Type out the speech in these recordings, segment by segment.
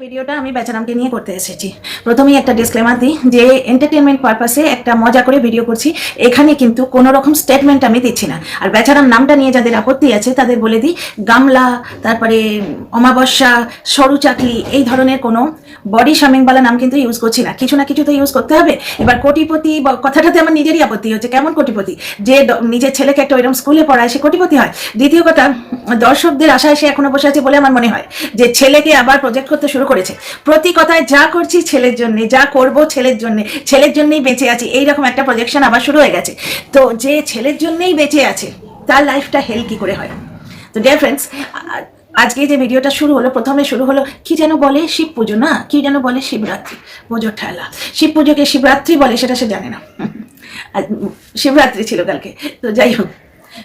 ভিডিওটা আমি বেচারামকে নিয়ে করতে এসেছি। প্রথমেই একটা ডিসক্লেমার দিই যে এন্টারটেনমেন্ট পারপাসে একটা মজা করে ভিডিও করছি, এখানে কিন্তু কোনো রকম স্টেটমেন্ট আমি দিচ্ছি না। আর বেচারাম নামটা নিয়ে যাদের আপত্তি আছে তাদের বলে দিই, গামলা, তারপরে অমাবস্যা, সরু চাকলি, এই ধরনের কোনো বডি শামিংওয়ালা নাম কিন্তু ইউজ করছি না। কিছু না কিছু তো ইউজ করতে হবে। এবার কোটিপতি কথাটাতে আমার নিজেরই আপত্তি হচ্ছে। কেমন কোটিপতি? যে নিজের ছেলেকে একটা ওইরকম স্কুলে পড়ায় সে কোটিপতি হয়? দ্বিতীয় কথা, দর্শকদের আশায় সে এখনো বসে আছে বলে আমার মনে হয় যে ছেলেকে আবার প্রজেক্ট করতে শুরু করেছে। প্রতি কথায় যা করছি ছেলের জন্য, যা করব ছেলের জন্য, ছেলের জন্যই বেঁচে আছি, এইরকম একটা প্রজেকশন আবার শুরু হয়ে গেছে। তো যে ছেলের জন্যই বেঁচে আছে তার লাইফটা হেল কি করে হয়? তো ডিয়ার ফ্রেন্ডস, আজকে যে ভিডিওটা শুরু হলো, প্রথমে শুরু হলো কি যেন বলে, শিব পুজো না কি যেন বলে, শিবরাত্রি পুজোর ঠেলা। শিব পুজোকে শিবরাত্রি বলে সেটা সে জানে না। শিবরাত্রি ছিল কালকে। তো যাই হোক,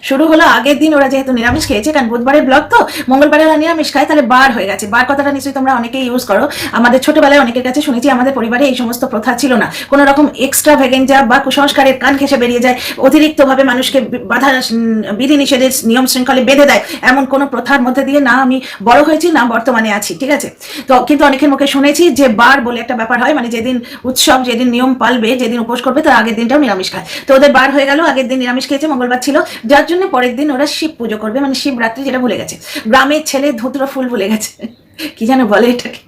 শুরু হলো আগের দিন ওরা যেহেতু নিরামিষ খেয়েছে, কারণ বুধবারের ব্লগ তো, মঙ্গলবারে ওরা নিরামিষ খায়, তাহলে বার হয়ে গেছে। বার কথাটা নিশ্চয়ই তোমরা অনেকেই ইউজ করো। আমাদের ছোটবেলায় অনেকের কাছে শুনেছি আমাদের পরিবারে এই সমস্ত প্রথা ছিল না। কোনো রকম এক্সট্রা ভেগেঞ্জা বা কুসংস্কারের কান ঘেঁষে বেরিয়ে যায়, অতিরিক্তভাবে মানুষকে বাধা বিধি নিষেধের নিয়ম শৃঙ্খলে বেঁধে দেয়, এমন কোনো প্রথার মধ্যে দিয়ে না আমি বড় হয়েছি না বর্তমানে আছি, ঠিক আছে? তো কিন্তু অনেকের মুখে শুনেছি যে বার বলে একটা ব্যাপার হয়, মানে যেদিন উৎসব, যেদিন নিয়ম পালবে, যেদিন উপোস করবে তার আগের দিনটাও নিরামিষ খায়। তো ওদের বার হয়ে গেল, আগের দিন নিরামিষ খেয়েছে, মঙ্গলবার ছিল, যার জন্য পরের দিন ওরা শিব পুজো করবে, মানে শিবরাত্রি, যেটা ভুলে গেছে। গ্রামের ছেলে ধুতর ফুল ভুলে গেছে, কি যেন বলে এটাকে।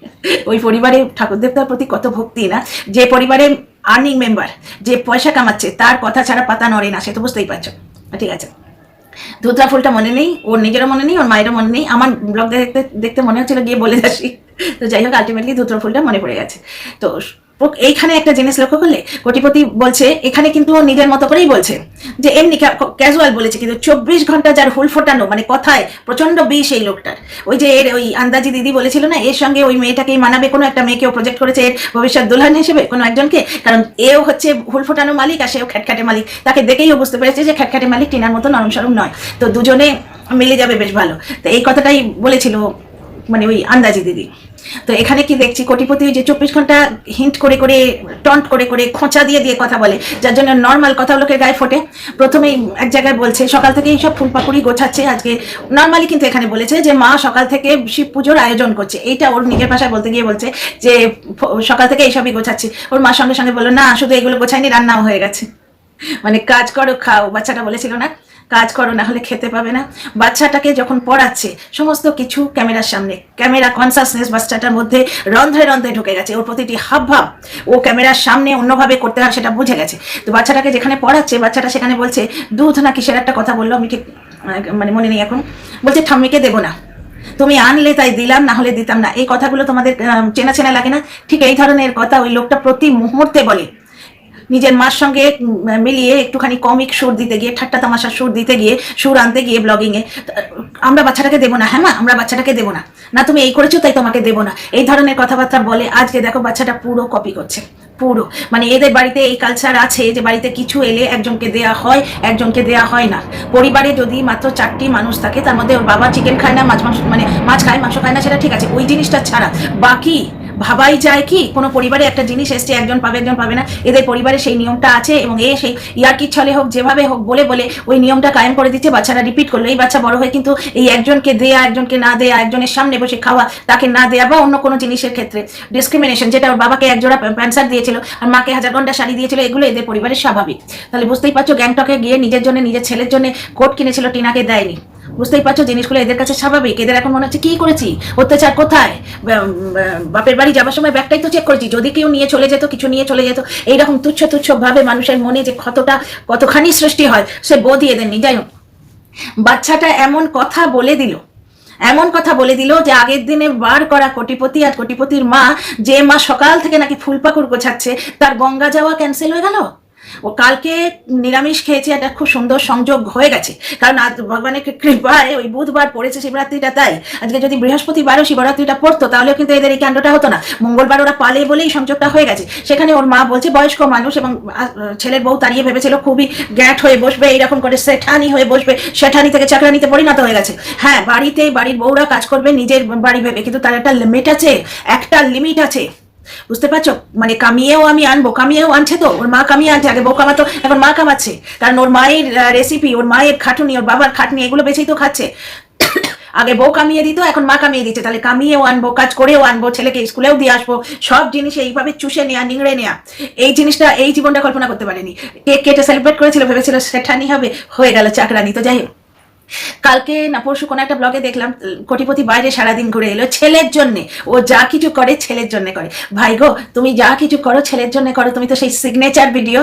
ওই পরিবারে ঠাকুর দেবতার প্রতি কত ভক্তি না, যে পরিবারে আর্নিং মেম্বার, যে পয়সা কামাচ্ছে, তার কথা ছাড়া পাতা নড়ে না, সে তো বুঝতেই পারছো, ঠিক আছে? ধুতরা ফুলটা মনে নেই, ওর নিজেরও মনে নেই, ওর মায়েরও মনে নেই। আমার ব্লগ দেখতে দেখতে মনে হচ্ছিল গিয়ে বলে আসি। তো যাই হোক, আলটিমেটলি ধুতরা ফুলটা মনে পড়ে গেছে। তো এইখানে একটা জিনিস লক্ষ্য করলে, কোটিপতি বলছে এখানে কিন্তু নিজের মতো করেই বলছে যে এমনি ক্যাজুয়াল বলেছে, কিন্তু 24 ঘন্টা যার হুল ফোটানো, মানে কথায় প্রচন্ড বিষ এই লোকটার। ওই যে এর ওই আন্দাজি দিদি বলেছিল না, এর সঙ্গে ওই মেয়েটাকেই মানাবে, কোনো একটা মেয়েকেও প্রজেক্ট করেছে এর ভবিষ্যৎ দুলহান হিসেবে, কোনো একজনকে। কারণ এও হচ্ছে হুল ফোটানো মালিক আর সেও খ্যাটখ্যাটে মালিক। তাকে দেখেই ও বুঝতে পেরেছে যে খ্যাটখ্যাটে মালিক টিনার মতো নরম সরম নয়। তো দুজনে মিলে যাবে বেশ ভালো। তো এই কথাটাই বলেছিল মানে ওই আন্দাজি দিদি। তো এখানে কি দেখছি, কোটিপতি যে 24 ঘন্টা হিন্ট করে করে, টন্ট করে করে, খোঁচা দিয়ে দিয়ে কথা বলে, যার জন্য নর্মাল কথাগুলোকে গায়ে ফোটে। প্রথমেই এক জায়গায় বলছে সকাল থেকে এইসব ফুলপাকুড়ি গোছাচ্ছে আজকে, নর্মালি কিন্তু এখানে বলেছে যে মা সকাল থেকে শিব পুজোর আয়োজন করছে। এইটা ওর নিজের ভাষায় বলতে গিয়ে বলছে যে সকাল থেকে এইসবই গোছাচ্ছে। ওর মা সঙ্গে সঙ্গে বললো না, শুধু এগুলো গোছায়নি, রান্নাও হয়ে গেছে। মানে কাজ করো খাও, বাচ্চাটা বলেছিল না, কাজ করো না হলে খেতে পাবে না। বাচ্চাটাকে যখন পড়াচ্ছে সমস্ত কিছু ক্যামেরার সামনে, ক্যামেরা কনসাসনেস বাচ্চাটার মধ্যে রন্ধ্রে রন্ধ্রে ঢুকে গেছে। ওর প্রতিটি হাবভাব ও ক্যামেরার সামনে অন্যভাবে করতে হয় সেটা বুঝে গেছে। তো বাচ্চাটাকে যেখানে পড়াচ্ছে, বাচ্চাটা সেখানে বলছে দুধ না কিসের একটা কথা বললো, আমি ঠিক মানে মনে নেই এখন। বলছে ঠাম্মিকে দেবো না, তুমি আনলে তাই দিলাম, না হলে দিতাম না। এই কথাগুলো তোমাদের চেনা চেনা লাগে না? ঠিক এই ধরনের কথা ওই লোকটা প্রতি মুহূর্তে বলে, নিজের মার সঙ্গে মিলিয়ে একটুখানি কমিক সুর দিতে গিয়ে, ঠাট্টা তামাশার সুর দিতে গিয়ে, সুর আনতে গিয়ে ব্লগিংয়ে, আমরা বাচ্চাটাকে দেবো না, হ্যাঁ মা আমরা বাচ্চাটাকে দেবো না, না তুমি এই করেছো তাই তোমাকে দেবো না, এই ধরনের কথাবার্তা বলে। আজকে দেখো বাচ্চাটা পুরো কপি করছে, পুরো। মানে এদের বাড়িতে এই কালচার আছে যে বাড়িতে কিছু এলে একজনকে দেয়া হয়, একজনকে দেয়া হয় না। পরিবারে যদি মাত্র 4টি মানুষ থাকে, তার মধ্যে ওর বাবা চিকেন খায় না, মাছ খায়, মাংস খায় না, সেটা ঠিক আছে, ওই জিনিসটা ছাড়া বাকি ভাবাই যায় কি কোনো পরিবারে একটা জিনিস এসছে, একজন পাবে একজন পাবে না। এদের পরিবারে সেই নিয়মটা আছে এবং এ সেই ইয়ার্কির ছলে হোক, যেভাবে হোক বলে বলে ওই নিয়মটা কায়েম করে দিচ্ছে। বাচ্চারা রিপিট করলো, এই বাচ্চা বড় হয়ে কিন্তু এই একজনকে দেয়া, একজনকে না দেয়া, একজনের সামনে বসে খাওয়া, তাকে না দেয়া, বা অন্য কোনো জিনিসের ক্ষেত্রে ডিসক্রিমিনেশন, যেটা ওর বাবাকে একজোড়া প্যান্ট শার্ট দিয়েছিল আর মাকে 1000 ঘন্টা শাড়ি দিয়েছিল, এগুলো এদের পরিবারের স্বাভাবিক। তাহলে বুঝতেই পারছো, গ্যাংটকে গিয়ে নিজের জন্য, নিজের ছেলের জন্য কোট কিনেছিল, টিনাকে দেয়নি। বুঝতেই পারছো জিনিসগুলো এদের কাছে স্বাভাবিক। এদের এখন মনে হচ্ছে কি করেছি, অত্যাচার কোথায়, বাপের বাড়ি যাবার সময় ব্যাগটাই তো চেক করেছি, যদি কেউ নিয়ে চলে যেত, কিছু নিয়ে চলে যেত, এইরকম তুচ্ছ তুচ্ছ ভাবে মানুষের মনে যে কতখানি সৃষ্টি হয় সে বোধই এদের নেই। যাই হোক, বাচ্চাটা এমন কথা বলে দিল, এমন কথা বলে দিল যে আগের দিনে বার করা কোটিপতি আর কোটিপতির মা, যে মা সকাল থেকে নাকি ফুলপাকুড় গোছাচ্ছে, তার গঙ্গা যাওয়া ক্যান্সেল হয়ে গেল। ও কালকে নিরামিষ খেয়েছে, একটা খুব সুন্দর সংযোগ হয়ে গেছে, কারণ আজ ভগবানের কৃপায় ওই বুধবার পড়েছে শিবরাত্রিটা, তাই আজকে যদি বৃহস্পতিবারও শিবরাত্রিটা পড়তো তাহলেও কিন্তু এদের এই কাণ্ডটা হতো না। মঙ্গলবার ওরা পালে বলেই সংযোগটা হয়ে গেছে। সেখানে ওর মা বলছে বয়স্ক মানুষ এবং ছেলের বউ তাড়িয়ে ভেবেছিল খুবই গ্যাট হয়ে বসবে, এইরকম করে সেঠানি হয়ে বসবে, সেঠানি থেকে চাকরানিতে পরিণত হয়ে গেছে। হ্যাঁ, বাড়িতে বাড়ির বউরা কাজ করবে নিজের বাড়ি ভেবে, কিন্তু তার একটা লিমিট আছে, একটা লিমিট আছে, বুঝতে পারছো? মানে কামিয়েও আমি আনবো, কামিয়েও আনছে, তো ওর মা কামিয়ে আনছে, আগে বউ কামাতো, এখন মা কামাচ্ছে, কারণ ওর মায়ের রেসিপি, ওর মায়ের খাটুনি, ওর বাবার খাটনি, এগুলো বেছেই তো খাচ্ছে। আগে বউ কামিয়ে দিত, এখন মা কামিয়ে দিচ্ছে, তাহলে কামিয়েও আনবো, কাজ করেও আনবো, ছেলেকে স্কুলেও দিয়ে আসবো, সব জিনিস এইভাবে চুষে নেওয়া, নিংড়ে নেওয়া, এই জিনিসটা, এই জীবনটা কল্পনা করতে পারেনি। কেক কেটে সেলিব্রেট করেছিল, ভেবেছিল সেঠানি হবে, হয়ে গেল চাকরানি। তো যাই হোক, কালকে না পরশু কোনো একটা ব্লগে দেখলাম কোটিপতি বাইরে সারাদিন ঘুরে এলো ছেলের জন্যে। ও যা কিছু করে ছেলের জন্য করে। ভাই গো, তুমি যা কিছু করো ছেলের জন্য করো। তুমি তো সেই সিগনেচার ভিডিও,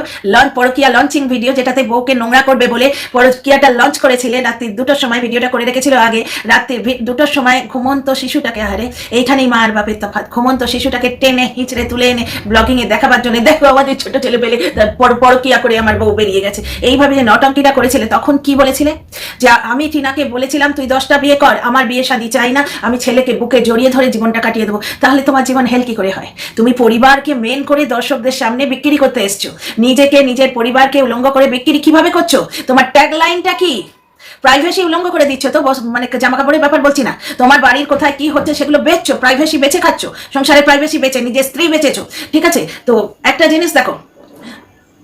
পরকিয়া লঞ্চিং ভিডিও, যেটাতে বউকে নোংরা করবে বলে পরকিয়াটা লঞ্চ করেছিলে, রাত্রি 2টার সময় ভিডিওটা করে রেখেছিল আগে। রাত্রি 2টার সময় ঘুমন্ত শিশুটাকে, হারে এইখানেই মা আর বাপের তফাৎ, ঘুমন্ত শিশুটাকে টেনে হিঁচড়ে তুলে এনে ব্লগিং এ দেখাবার জন্য, দেখো আমাদের ছোট ছেলে পেলে পরকিয়া করে আমার বউ বেরিয়ে গেছে, এইভাবে যে নটঙ্কিটা করেছিলে, তখন কি বলেছিলে? যে আমি টিনাকে বলেছিলাম তুই 10টা বিয়ে কর, আমার বিয়ে শাদী চাই না, আমি ছেলেকে বুকে জড়িয়ে ধরে জীবনটা কাটিয়ে দেবো। তাহলে তোমার জীবন হেল কি করে হয়? তুমি পরিবারকে মেন করে দর্শকদের সামনে বিক্রি করতে এসছো, নিজেকে, নিজের পরিবারকে উলঙ্গ করে বিক্রি কিভাবে করছো? তোমার ট্যাগ লাইনটা কি? প্রাইভেসি উলঙ্গ করে দিচ্ছ তো, মানে জামা কাপড়ের ব্যাপার বলছি না, তোমার বাড়ির কোথায় কি হচ্ছে সেগুলো বেচছো, প্রাইভেসি বেচে খাচ্ছ, সংসারের প্রাইভেসি বেচে নিজের স্ত্রী বেচেছো। ঠিক আছে, তো একটা জিনিস দেখো,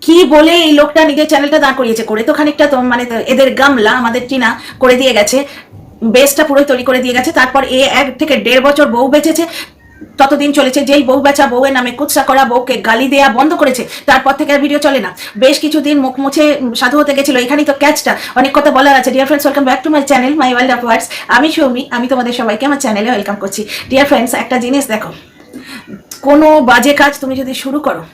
কি বলে এই লোকটা নিজের চ্যানেলটা দাঁড় করিয়েছে, করে তো খানিকটা তো মানে এদের গামলা আমাদের টিনা করে দিয়ে গেছে, বেসটা পুরোই তৈরি করে দিয়ে গেছে। তারপর 1 থেকে 1.5 বছর বউ বেঁচেছে, ততদিন চলেছে। যেই বউ বেচা, বউয়ের নামে কুৎসা করা, বউকে গালি দেয়া বন্ধ করেছে, তারপর থেকে আর ভিডিও চলে না। বেশ কিছুদিন মুখ মুছে সাধু হতে গেছিল, এখানেই তো ক্যাচটা। অনেক কথা বলার আছে। Dear friends, welcome back to my channel, my world of words. আমি সৌমি, আমি তোমাদের সবাইকে আমার চ্যানেলে ওয়েলকাম করছি। ডিয়ার ফ্রেন্ডস, একটা জিনিস দেখো, কোনো বাজে কাজ তুমি যদি শুরু করো,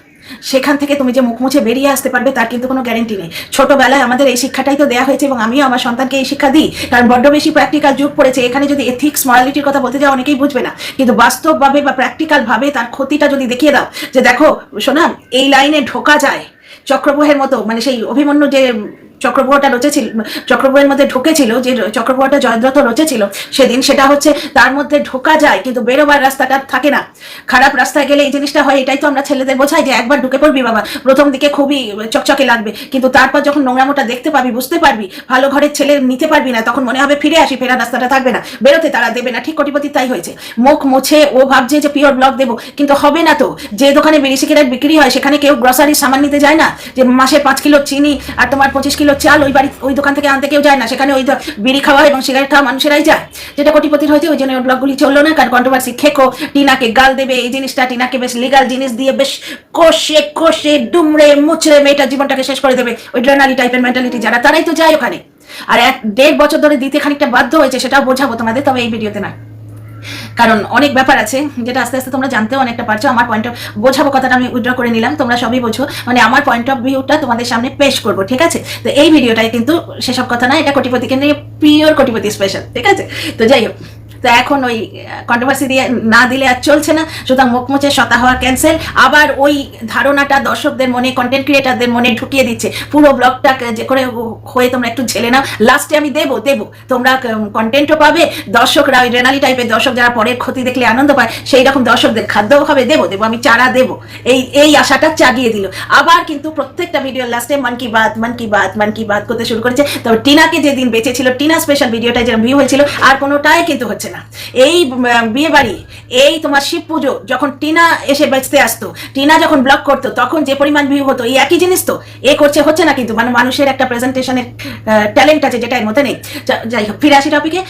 সেখান থেকে তুমি যে মুখ মুছে বেরিয়ে আসতে পারবে তার কিন্তু কোনো গ্যারেন্টি নেই। ছোটবেলায় আমাদের এই শিক্ষাটাই তো দেওয়া হয়েছে, এবং আমিও আমার সন্তানকে এই শিক্ষা দিই, কারণ বড্ড বেশি প্র্যাকটিক্যাল যুগ পড়েছে। এখানে যদি এথিক্স মরালিটির কথা বলতে যাও, অনেকেই বুঝবে না, কিন্তু বাস্তবভাবে বা প্র্যাকটিক্যাল ভাবে তার ক্ষতিটা যদি দেখিয়ে দাও, যে দেখো শোনা, এই লাইনে ঢোকা যায়, চক্রব্যূহের মতো, মানে সেই অভিমন্যু যে চক্রব্যূহটা রচেছিল, চক্রব্যূহের মধ্যে ঢুকেছিল, যে চক্রব্যূহটা জয়দ্রথ রচেছিল সেদিন, সেটা হচ্ছে তার মধ্যে ঢোকা যায় কিন্তু বেরোবার রাস্তাটা থাকে না। খারাপ রাস্তায় গেলে এই জিনিসটা হয়। এটাই তো আমরা ছেলেদের বোঝাই যে একবার ঢুকে পড়বি বাবা, প্রথম দিকে খুবই চকচকে লাগবে, কিন্তু তারপর যখন নোংরামোটা দেখতে পাবি, বুঝতে পারবি, ভালো ঘরের ছেলে নিতে পারবি না, তখন মনে হবে ফিরে আসি, ফেরার রাস্তাটা থাকবে না, বেরোতে তারা দেবে না। ঠিক কোটিপতি তাই হয়েছে। মুখ মুছে ও ভাবছে যে পিওর ব্লগ দেবো, কিন্তু হবে না তো। যে দোকানে বিড়ি সিগারেট বিক্রি হয়, সেখানে কেউ গ্রসারির সামান নিতে যায় না, যে মাসে 5 কিলো চিনি আর তোমার 25 কিলো চাল ওই দোকান থেকে আনতে কেউ যায় না, সেখানে ওই বিড়ি খাওয়া এবং সিগারেট খাওয়া মানুষেরাই যায়। যেটা কোটিপতির হয়েছে, ওই জন্য ওর ব্লগগুলি চললো না, কারণ কন্ট্রোভার্সি খেকো, টিনাকে গাল দেবে, এই জিনিসটা টিনাকে বেশ লিগাল জিনিস দিয়ে বেশ কষে কষে ডুমড়ে মুচড়ে মেয়েটার জীবনটাকে শেষ করে দেবে। ওই ড্রেনারি টাইপের মেন্টালিটি যারা, তারাই তো যায় ওখানে। আর 1.5 বছর ধরে দিতে খানিকটা বাধ্য হয়েছে, সেটাও বোঝাবো তোমাদের, তবে এই ভিডিওতে না, কারণ অনেক ব্যাপার আছে যেটা আস্তে আস্তে তোমরা জানতেও অনেকটা পারছো। আমার পয়েন্ট অফ বোঝাবো, কথাটা আমি উইথড্র করে নিলাম, তোমরা সবই বোঝো, মানে আমার পয়েন্ট অফ ভিউটা তোমাদের সামনে পেশ করবো। ঠিক আছে, তো এই ভিডিওটাই কিন্তু সেসব কথা না, এটা কোটিপতিকে নিয়ে, পিওর কোটিপতি স্পেশাল। ঠিক আছে, তো যাই হোক, তো এখন ওই কন্ট্রোভার্সি দিয়ে না দিলে আর চলছে না, সুতরাং মুখ মুছে শতা হওয়া ক্যান্সেল। আবার ওই ধারণাটা দর্শকদের মনে, কন্টেন্ট ক্রিয়েটারদের মনে ঢুকিয়ে দিচ্ছে। পুরো ব্লগটা যে করে হয়ে তোমরা একটু ঝেলে নাও, লাস্টে আমি দেবো, তোমরা কন্টেন্টও পাবে, দর্শকরা ওই রেনালি টাইপের দর্শক যারা পরের ক্ষতি দেখলে আনন্দ পায়, সেই রকম দর্শকদের খাদ্যও হবে, দেবো, আমি চারা দেবো, এই আশাটা জাগিয়ে দিল। আবার কিন্তু প্রত্যেকটা ভিডিওর লাস্টে মন কি বাত করতে শুরু করেছে। তবে টিনাকে যেদিন বেঁচেছিল, টিনা স্পেশাল ভিডিওটা যেরকম ভিউ হয়েছিল, আর কোনোটাই কিন্তু হচ্ছে না। এই বিয়ে বাড়ি, এই তোমার শিব পুজো, যখন টিনা এসে বেচতে আসতো, টিনা যখন ব্লগ করতো, তখন যে পরিমাণ ভিউ হতো, এই একই জিনিস তো এ করছে, হচ্ছে না। কিন্তু মানে মানুষের একটা প্রেজেন্টেশনের ট্যালেন্ট আছে, যেটা এর মধ্যে নেই। যাই হোক, ফিরে আসি টপিকে।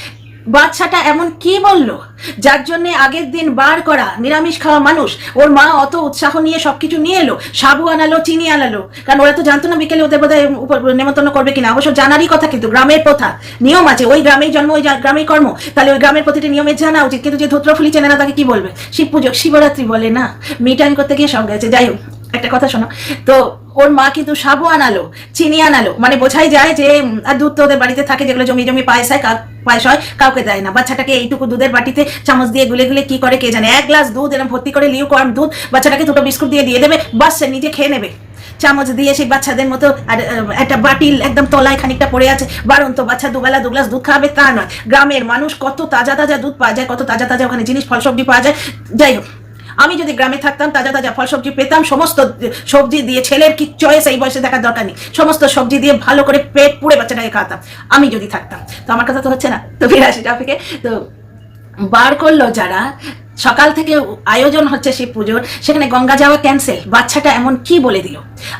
বাচ্চাটা এমন কি বললো যার জন্য আগের দিন বার করা নিরামিষ খাওয়া মানুষ, ওর মা অত উৎসাহ নিয়ে সবকিছু নিয়ে এলো, সাবু আনালো, চিনি আনালো, কারণ ওরা তো জানতো না বিকেলে ওদের বোধহয় উপর নেমন্তন্ন করবে কিনা। অবশ্য জানারই কথা, কিন্তু গ্রামের প্রথা নিয়ম আছে, ওই গ্রামেই জন্ম, ওই গ্রামেই কর্ম, তাহলে ওই গ্রামের প্রতিটি নিয়মের জানা উচিত। কিন্তু যে ধুত্রফুলি চেনে না, তাকে কি বলবে? শিব পুজো, শিবরাত্রি বলে না, মিটাইন করতে গিয়ে সঙ্গে আছে। যাই হোক, একটা কথা শোনো তো, ওর মা কিন্তু সাবু আনালো, চিনি আনালো, মানে বোঝাই যায় যে, আর দুধ তো ওদের বাড়িতে থাকে, যেগুলো জমি জমি পায়েস হয় কাউকে দেয় না। বাচ্চাটাকে এইটুকু দুধের বাটিতে চামচ দিয়ে গুলে গুলে কি করে কে জানে, 1 গ্লাস দুধ এরকম ভর্তি করে লিউকওয়ার্ম দুধ বাচ্চাটাকে 2টো বিস্কুট দিয়ে দেবে, বাস সে নিজে খেয়ে নেবে চামচ দিয়ে, সেই বাচ্চাদের মতো। আর একটা বাটিল একদম তলায় খানিকটা পড়ে আছে, বারন্ত বাচ্চা 2 বেলা 2 গ্লাস দুধ খাবে তা নয়। গ্রামের মানুষ কত তাজা তাজা দুধ পাওয়া যায়, কত তাজা তাজা ওখানে জিনিস, ফল সবজি পাওয়া যায়। যাই হোক, আমি যদি গ্রামে থাকতাম, তাজা তাজা ফল সবজি পেতাম, সমস্ত সবজি দিয়ে, ছেলের কি চয়েস এই বয়সে দেখার দরকার নেই, সমস্ত সবজি দিয়ে ভালো করে পেট পুড়ে বাচ্চাটাকে খাওয়াতাম আমি যদি থাকতাম। তো আমার কথা তো হচ্ছে না, তো ফিরে আসি টপিকে। তো বার করলো যারা, সকাল থেকে আয়োজন হচ্ছে শিব পুজোর, সেখানে গঙ্গা যাওয়া ক্যান্সেল, বাচ্চাটা এমন কি বলে দিল?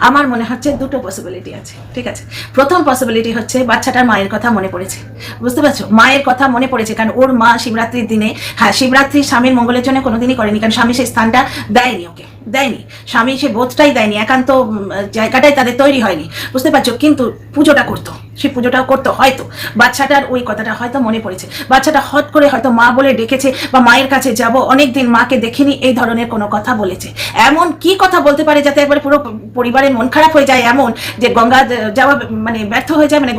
আমার মনে হচ্ছে দুটো পসিবিলিটি আছে, ঠিক আছে। প্রথম পসিবিলিটি হচ্ছে বাচ্চাটার মায়ের কথা মনে পড়েছে, বুঝতে পারছো, মায়ের কথা মনে পড়েছে, কারণ ওর মা শিবরাত্রির দিনে, হ্যাঁ শিবরাত্রি স্বামীর মঙ্গলের জন্য কোনোদিনই করেনি, কারণ স্বামী সেই স্থানটা দেয়নি, ওকে দেয়নি, স্বামী সে বোধটাই দেয়নি, একান্ত জায়গাটাই তাদের তৈরি হয়নি, বুঝতে পারছো, কিন্তু পুজোটা করতো, সে পুজোটাও করতো, হয়তো বাচ্চাটার ওই কথাটা হয়তো মনে পড়েছে, বাচ্চাটা হট করে হয়তো মা বলে ডেকেছে, বা মায়ের কাছে যাব, অনেকদিন মাকে দেখিনি, এই ধরনের কোনো কথা বলেছে। এমন কি কথা বলতে পারে যাতে একবার পুরো পরিবারের মন খারাপ হয়ে যায়, এমন যে গঙ্গা যাওয়া মানে ব্যর্থ হয়ে যায়, মানে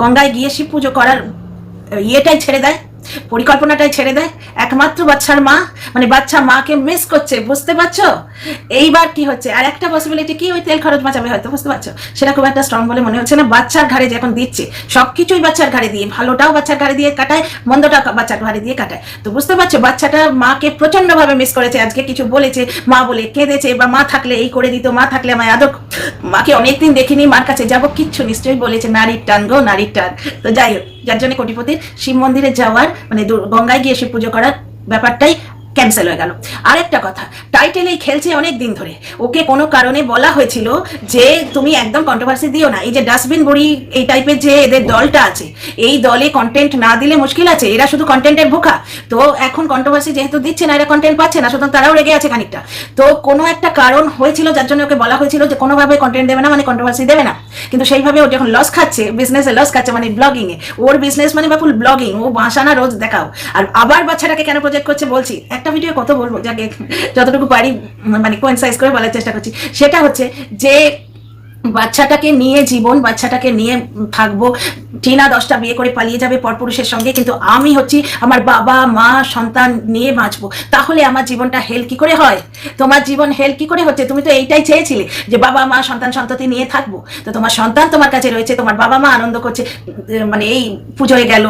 গঙ্গায় গিয়ে শিব পুজো করার ইয়েটাই ছেড়ে দেয়, পরিকল্পনাটাই ছেড়ে দেয়, একমাত্র বাচ্চার মা, মানে বাচ্চা মাকে মিস করছে, বুঝতে পারছো। এইবার কি হচ্ছে, আর একটা পসিবিলিটি কি, ওই তেল খরচ বাঁচাবে হয়তো, বুঝতে পারছো, সেটা খুব একটা স্ট্রং বলে মনে হচ্ছে না। বাচ্চার ঘাড়ে যখন দিচ্ছে, সবকিছুই বাচ্চার ঘাড়ে দিয়ে, ভালোটাও বাচ্চার ঘাড়ে দিয়ে কাটায়, মন্দটা বাচ্চার ঘাড়ে দিয়ে কাটায়, তো বুঝতে পারছো বাচ্চাটা মাকে প্রচন্ড ভাবে মিস করেছে। আজকে কিছু বলেছে, মা বলে কেঁদেছে, বা মা থাকলে এই করে দিত, মা থাকলে আমায় আদর, মাকে অনেকদিন দেখিনি, মার কাছে যাবো, কিচ্ছু নিশ্চয়ই বলেছে, নারীর টান গো নারীর টান। তো যাই হোক, যার জন্য কোটিপতির শিব মন্দিরে যাওয়ার, মানে গঙ্গায় গিয়ে শিব পুজো করার ব্যাপারটাই ক্যান্সেল হয়ে গেল। আরেকটা কথা, টাইটেলেই খেলছে অনেক দিন ধরে, ওকে কোনো কারণে বলা হয়েছিল যে তুমি একদম কন্ট্রোভার্সি দিও না, এই যে ডাস্টবিন বুড়ি এই টাইপের যে এদের দলটা আছে, এই দলে কন্টেন্ট না দিলে মুশকিল আছে, এরা শুধু কন্টেন্টের ভোকা, তো এখন কন্ট্রোভার্সি যেহেতু দিচ্ছে না, এরা কন্টেন্ট পাচ্ছে না, সুতরাং তারাও রেগে আছে খানিকটা। তো কোনো একটা কারণ হয়েছিল যার জন্য ওকে বলা হয়েছিল যে কোনোভাবে কন্টেন্ট দেবে না, মানে কন্ট্রোভার্সি দেবে না, কিন্তু সেইভাবে ও যখন লস খাচ্ছে, বিজনেসে লস খাচ্ছে, মানে ব্লগিং এ, ওর বিজনেস মানে বাপুল ব্লগিং, ও বাসানা রোজ দেখাও, আর আবার বাচ্চাটাকে কেন প্রজেক্ট করছে বলছি, একটা ভিডিও কত বলবো, যাকে যতটুকু পারি মানে কোয়েন্সাইজ করে বলার চেষ্টা করছি, সেটা হচ্ছে যে বাচ্চাটাকে নিয়ে জীবন, বাচ্চাটাকে নিয়ে থাকবো, টিনা 10টা বিয়ে করে পালিয়ে যাবে পরপুরুষের সঙ্গে, কিন্তু আমি হচ্ছি আমার বাবা মা সন্তান নিয়ে বাঁচবো, তাহলে আমার জীবনটা হেল কি করে হয়? তোমার জীবন হেল কি করে হচ্ছে? তুমি তো এইটাই চেয়েছিলে যে বাবা মা সন্তান সন্ততি নিয়ে থাকবো, তো তোমার সন্তান তোমার কাছে রয়েছে, তোমার বাবা মা আনন্দ করছে, মানে এই পুজোয় গেল,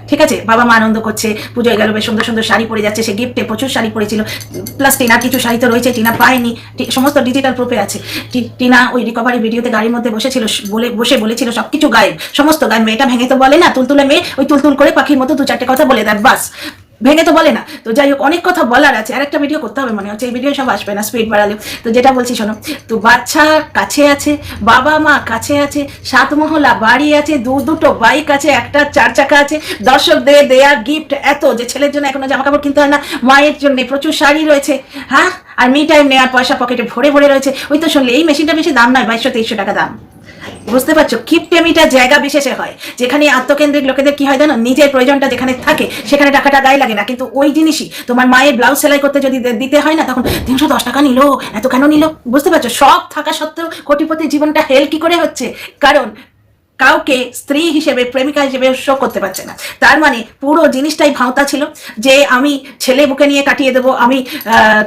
ঠিক আছে, বাবা মা আনন্দ করছে, পুজোয় গেল, বেশ সুন্দর সুন্দর শাড়ি পরে যাচ্ছে, সে গিফটে প্রচুর শাড়ি পরেছিল, প্লাস টিনার কিছু শাড়ি তো রয়েছে, টিনা পায়নি, সমস্ত ডিজিটাল প্রুফে আছে। টিনা ওই রিকভারি ভিডিওতে গাড়ির মধ্যে বসেছিল, বসে বলেছিল সবকিছু গায়েব, সমস্ত গায়েব, মেয়েটা ভেঙে তো বলে না, তুলতুলে মেয়ে ওই তুলতুল করে পাখির মতো 2-4টে কথা বলে দেয়, বাস, ভেঙে তো বলে না। তো যাই হোক, অনেক কথা বলার আছে, আর একটা ভিডিও করতে হবে মনে হচ্ছে, এই ভিডিও সব আসবে না স্পিড বাড়ালে। তো যেটা বলছি শোনো, তো বাচ্চা কাছে আছে, বাবা মা কাছে আছে, 7 মহলা বাড়ি আছে, দুটো বাইক আছে, একটা 4 চাকা আছে, দর্শকদের দেয়া গিফট এত, যে ছেলের জন্য এখনো জামা কাপড় কিনতে হয় না, মায়ের জন্য প্রচুর শাড়ি রয়েছে, হ্যাঁ, আর মি টাইম নেওয়ার পয়সা পকেটে ভরে ভরে রয়েছে। ওই তো শুনলে এই মেশিনটা বেশি দাম নয়, 2200-2300 টাকা দাম, বুঝতে পারছো। কিপটেমিটা জায়গা বিশেষে হয়, যেখানে আত্মকেন্দ্রিক লোকেদের কি হয় জানো, নিজের প্রয়োজনটা যেখানে থাকে সেখানে টাকাটা গায়ে লাগে না, কিন্তু ওই জিনিসই তোমার মায়ের ব্লাউজ সেলাই করতে যদি দিতে হয় না, তখন 310 টাকা নিল, এত কেন নিল, বুঝতে পারছো। সব থাকা সত্ত্বেও কোটিপতির জীবনটা হেল কি করে হচ্ছে? কারণ কাউকে স্ত্রী হিসেবে, প্রেমিকা হিসেবে শো করতে পারছে না। তার মানে পুরো জিনিসটাই ভাঁওতা ছিল, যে আমি ছেলে বুকে নিয়ে কাটিয়ে দেবো, আমি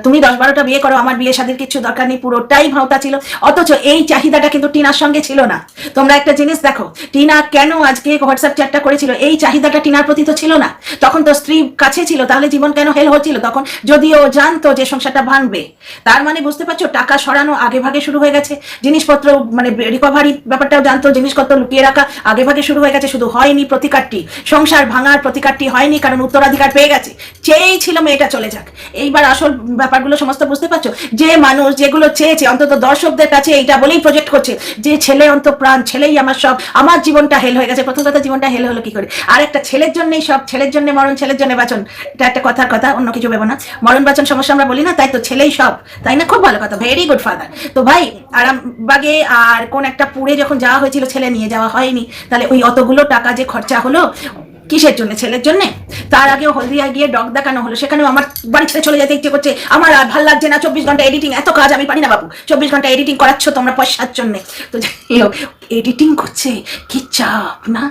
তুমি 10-12টা বিয়ে করো, আমার বিয়ে শাদীর কিছু দরকার নেই, পুরোটাই ভাঁওতা ছিল। অথচ এই চাহিদাটা কিন্তু টিনার সঙ্গে ছিল না। তোমরা একটা জিনিস দেখো, টিনা কেন আজকে হোয়াটসঅ্যাপ চ্যাটটা করেছিল, এই চাহিদাটা টিনার প্রতি তো ছিল না, তখন তো স্ত্রী কাছে ছিল, তাহলে জীবন কেন হেল হচ্ছিল তখন? যদিও জানতো যে সংসারটা ভাঙবে, তার মানে বুঝতে পারছো, টাকা সরানো আগে ভাগে শুরু হয়ে গেছে, জিনিসপত্র মানে রিকভারি ব্যাপারটাও জানতো, জিনিসপত্র লুকিয়ে রাখা আগে ভাগে শুরু হয়ে গেছে, শুধু হয়নি প্রতিকারটি, সংসার ভাঙার প্রতিকারটি হয়নি, কারণ উত্তরাধিকার পেয়ে গেছে, চেয়েই ছিল মেয়েটা চলে যাক। এইবার আসল ব্যাপারগুলো সমস্ত বুঝতে পারছো, যে মানুষ যেগুলো চেয়েছে, অন্তত দর্শকদের কাছে এইটা বলেই প্রজেক্ট করছে যে ছেলে অন্তঃপ্রাণ, ছেলেই আমার সব, আমার জীবনটা হেল হয়ে গেছে। প্রথম কথা, জীবনটা হেল হলো কি করে? আর একটা ছেলের জন্যই সব, ছেলের জন্য মরণ, ছেলের জন্য বাঁচন, এটা একটা কথার কথা, অন্য কিছু ভেবো না। মরণ বাঁচন সমস্যা আমরা বলি না, তাই তো ছেলেই সব, তাই না? খুব ভালো কথা, ভেরি গুড ফাদার। তো ভাই, আরামবাগে আর কোন একটা পুরে যখন যাওয়া হয়েছিল, ছেলে নিয়ে যাওয়া হয়নি, তাহলে ওই অতগুলো টাকা যে খরচা হলো কিসের জন্য? ছেলের জন্য। তার আগেও হলদিয়ায় গিয়ে ডগ দেখানো হলো, সেখানেও আমার বাড়ি ছেড়ে চলে যেতে ইচ্ছে করছে, আমার আর ভাল লাগছে না, 24 ঘন্টা এডিটিং, এত কাজ আমি পারি না বাবু, 24 ঘন্টা এডিটিং করাচ্ছ তোমরা পয়সার জন্য। তো এডিটিং করছে, কি চাপ না,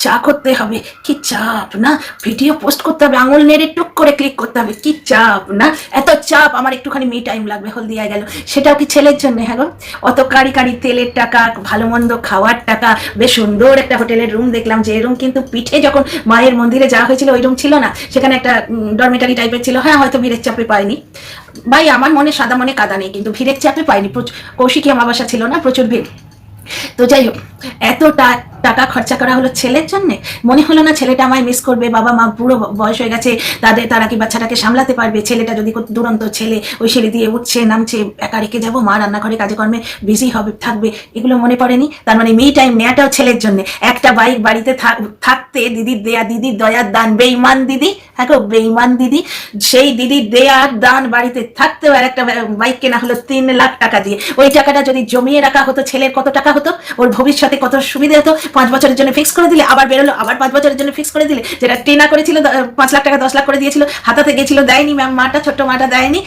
চা করতে হবে, কি চাপ না, ভিডিও পোস্ট করতে হবে, আঙুল নেড়ে টুক করে ক্লিক করতে হবে, কি চাপ না, এত চাপ, আমার একটুখানি মি টাইম লাগবে, হলদিয়ায় গেল, সেটাও কি ছেলের জন্য? হ্যাঁ গো, অত কারি কারি তেলের টাকা, ভালো মন্দ খাওয়ার টাকা, বেশ সুন্দর একটা হোটেলের রুম দেখলাম, যে রুম কিন্তু পিঠে যখন মায়ের মন্দিরে যাওয়া হয়েছিল ওই রুম ছিল না, সেখানে একটা ডরমিটারি টাইপের ছিল, হ্যাঁ হয়তো ভিড়ের চাপে পাইনি ভাই, আমার মনে সাদা মনে কাদা নেই, কিন্তু ভিড়ের চাপে পাইনি, কৌশিকী অমাবাস্যা ছিল না, প্রচুর ভিড়। তো যাই হোক, এত টাকা খরচা করা হলো ছেলের জন্য। মনে হলো না ছেলেটা আমায় মিস করবে, বাবা মা পুরো বয়স হয়ে গেছে, তারা কি বাচ্চাটাকে সামলাতে পারবে? ছেলেটা যদি দুরন্ত ছেলে, ওই সিঁড়ি দিয়ে উঠছে নামছে, একা রেখে যাবো, মা রান্নাঘরে কাজে কর্মে বিজি হবে থাকবে, এগুলো মনে পড়েনি? তার মানে মি টাইম নেওয়াটাও ছেলের জন্য। একটা বাইক বাড়িতে থাকতে দিদির দেয়া, দিদির দয়ার দান, বেঈমান দিদি, হ্যাঁ গো বেঈমান দিদি, সেই দিদির দেয়ার দান বাড়িতে থাকতেও আর একটা বাইক কেনা হলো 3 লাখ টাকা দিয়ে। ওই টাকাটা যদি জমিয়ে রাখা হতো, ছেলের কত টাকা হতো, ওর ভবিষ্যতে কত সুবিধা হতো। 5 বছরের জন্য ফিক্স করে দিলে, আবার বেরোলো, আবার 5 বছরের জন্য ফিক্স করে দিলে, যেটা টেনা করেছিল 5 লাখ টাকা 10 লাখ করে দিয়েছিল, হাতাতে গেছিল, দেয়নি ম্যাম, মাটা ছোট্ট মাটা দেয়নি।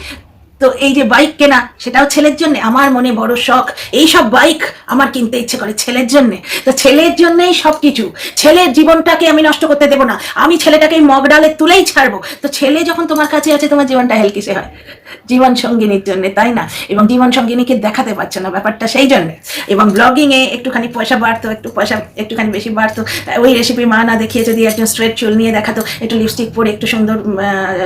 তো এই যে বাইক কেনা, সেটাও ছেলের জন্য। আমার মনে বড় শখ, এইসব বাইক আমার কিনতে ইচ্ছে করে ছেলের জন্য। তো ছেলের জন্যই সবকিছু। ছেলের জীবনটাকে আমি নষ্ট করতে দেবো না, আমি ছেলেটাকে মগ ডালে তুলেই ছাড়বো। তো ছেলে যখন তোমার কাছে আছে, তোমার জীবনটা হেল কিসে হয়? জীবন সঙ্গিনীর জন্য, তাই না? এবং জীবন সঙ্গিনীকে দেখাতে পারছে না, ব্যাপারটা সেই জন্য। এবং ব্লগিং এ একটুখানি পয়সা বাড়তো, একটুখানি বেশি বাড়তো, ওই রেসিপি মা না দেখিয়ে যদি একজন স্ট্রেট চুল নিয়ে দেখাতো, একটু লিপস্টিক পরে, একটু সুন্দর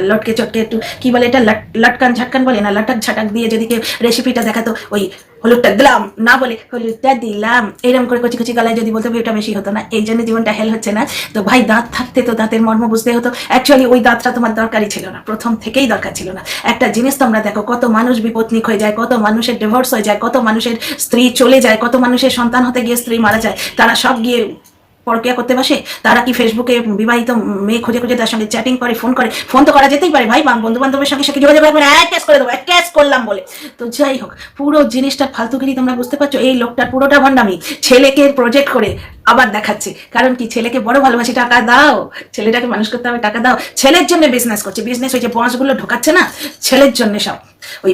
লটকে চটকে, একটু কি বলে এটা, লটকান ঝাটকান বলে না, লটক ঝাটক দিয়ে যদি কেউ রেসিপিটা দেখাতো, ওই হলুদটা দিলাম না বলে হলুদটা দিলাম এরকম করে কচি কচি গলায় যদি বলতো, ওটা বেশি হতো না। এই জন্য জীবনটা হেল হচ্ছে না। তো ভাই দাঁত থাকতে তো দাঁতের মর্ম বুঝতে হতো। অ্যাকচুয়ালি ওই দাঁতটা তোমার দরকারই ছিল না, প্রথম থেকেই দরকার ছিল না। একটা জিনিস তোমরা দেখো, কত মানুষ বিপত্নিক হয়ে যায়, কত মানুষের ডিভোর্স হয়ে যায়, কত মানুষের স্ত্রী চলে যায়, কত মানুষের সন্তান হতে গিয়ে স্ত্রী মারা যায়, তারা সব গিয়ে পরকিয়া করতে বসে। তারা কি ফেসবুকে বিবাহিত মেয়ে খুঁজে খুঁজে তার সঙ্গে চ্যাটিং করে, ফোন তো করা যেতেই পারে ভাই, বন্ধু বান্ধবের সঙ্গে সাথে যোগাযোগ রাখবেন, ক্যাশ করে দেবো, ক্যাশ করলাম বলে। তো যাই হোক, পুরো জিনিসটার ফালতুগিরি তোমরা বুঝতে পারছো। এই লোকটার পুরোটা ভণ্ডামি, ছেলেকে প্রজেক্ট করে আবার দেখাচ্ছে। কারণ কি, ছেলেকে বড় ভালোবাসি, টাকা দাও, ছেলেটাকে মানুষ করতে হবে, টাকা দাও। ছেলের জন্য বিজনেস করছে, বিজনেস ওই যে বাঁশগুলো ঢোকাচ্ছে না, ছেলের জন্য সব। ওই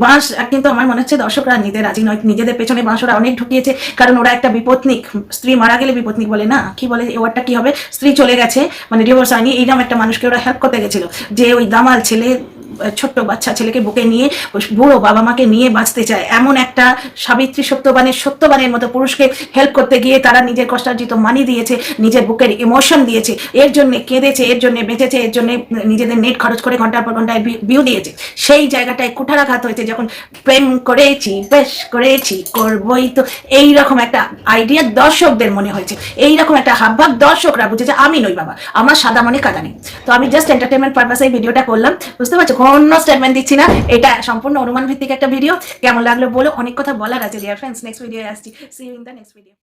বাঁশ কিন্তু আমার মনে হচ্ছে দর্শকরা নিতে রাজি নয়, নিজেদের পেছনে বাঁশ ওরা অনেক ঢুকিয়েছে। কারণ ওরা একটা বিপত্নিক, স্ত্রী মারা গেলে বিপত্নিক বলে না, কি বলে ওয়ার্ডটা কি হবে, স্ত্রী চলে গেছে মানে ডিভোর্স হয়নি, এইরকম একটা মানুষকে ওরা হেল্প করতে গেছিল, যে ওই দামাল ছেলে, ছোট্ট বাচ্চা ছেলেকে বুকে নিয়ে বুড়ো বাবা মাকে নিয়ে বাঁচতে চায়, এমন একটা সাবিত্রী সত্যবানের মতো পুরুষকে হেল্প করতে গিয়ে তারা নিজের কষ্টার্জিত মানি দিয়েছে, নিজের বুকের ইমোশন দিয়েছে, এর জন্য কেঁদেছে, এর জন্য বেঁচেছে, এর জন্য নিজেদের নেট খরচ করে ঘন্টার পর ঘন্টায় ভিউ দিয়েছে। সেই জায়গাটায় কুঠারাঘাত হয়েছে যখন প্রেম করেছি, বেশ করেছি, করবই তো, এইরকম একটা আইডিয়া দর্শকদের মনে হয়েছে, এইরকম একটা হাবভাব দর্শকরা বুঝেছে। আমি নই বাবা, আমার সাদা মনে কাদা নেই। তো আমি জাস্ট এন্টারটেনমেন্ট পারপাসে এই ভিডিওটা করলাম, বুঝতে পারছো? কোনো স্টেটমেন্ট দিচ্ছি না, এটা সম্পূর্ণ অনুমান ভিত্তিক একটা ভিডিও। কেমন লাগলো বলো, অনেক কথা বলার আছে ডিয়ার ফ্রেন্ডস। নেক্সট ভিডিও আসছি, see you in the next video.